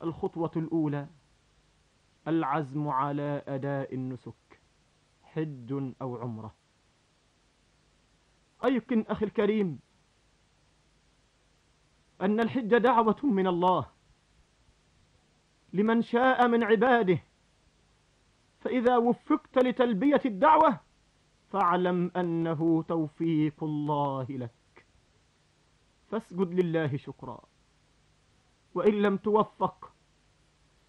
الخطوة الأولى العزم على أداء النسك، حج أو عمرة. أيقن أخي الكريم أن الحج دعوة من الله لمن شاء من عباده، فإذا وفقت لتلبية الدعوة فاعلم أنه توفيق الله لك، فاسجد لله شكرا. وإن لم توفق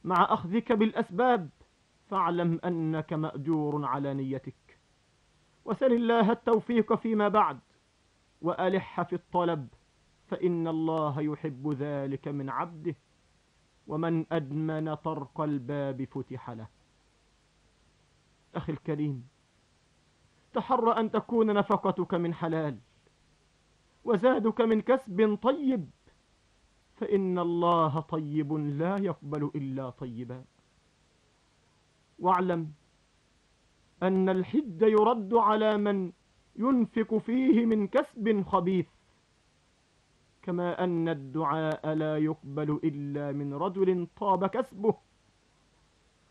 مع أخذك بالأسباب فاعلم أنك مأجور على نيتك، وسل الله التوفيق فيما بعد، وألح في الطلب، فإن الله يحب ذلك من عبده، ومن أدمن طرق الباب فتح له. أخي الكريم، تحر أن تكون نفقتك من حلال وزادك من كسب طيب، فإن الله طيب لا يقبل إلا طيبا. واعلم أن الحج يرد على من ينفق فيه من كسب خبيث، كما أن الدعاء لا يقبل إلا من رجل طاب كسبه.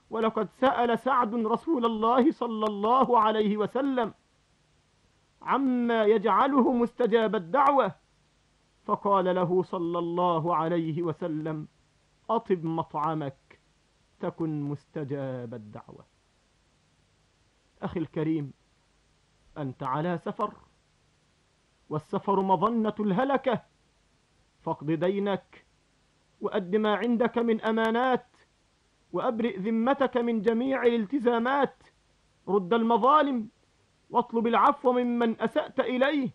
ولقد سأل سعد رسول الله صلى الله عليه وسلم عما يجعله مستجاب الدعوة، فقال له صلى الله عليه وسلم: أطب مطعمك تكن مستجاب الدعوة. أخي الكريم، أنت على سفر، والسفر مظنة الهلكة، فاقض دينك، وأد ما عندك من أمانات، وأبرئ ذمتك من جميع الالتزامات، رد المظالم، واطلب العفو ممن أسأت إليه،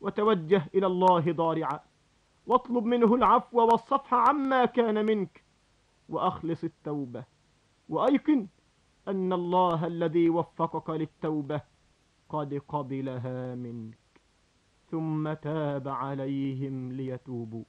وتوجه إلى الله ضارعا، واطلب منه العفو والصفح عما كان منك، وأخلص التوبة، وأيقن أن الله الذي وفقك للتوبة قد قبلها منك، ثم تاب عليهم ليتوبوا.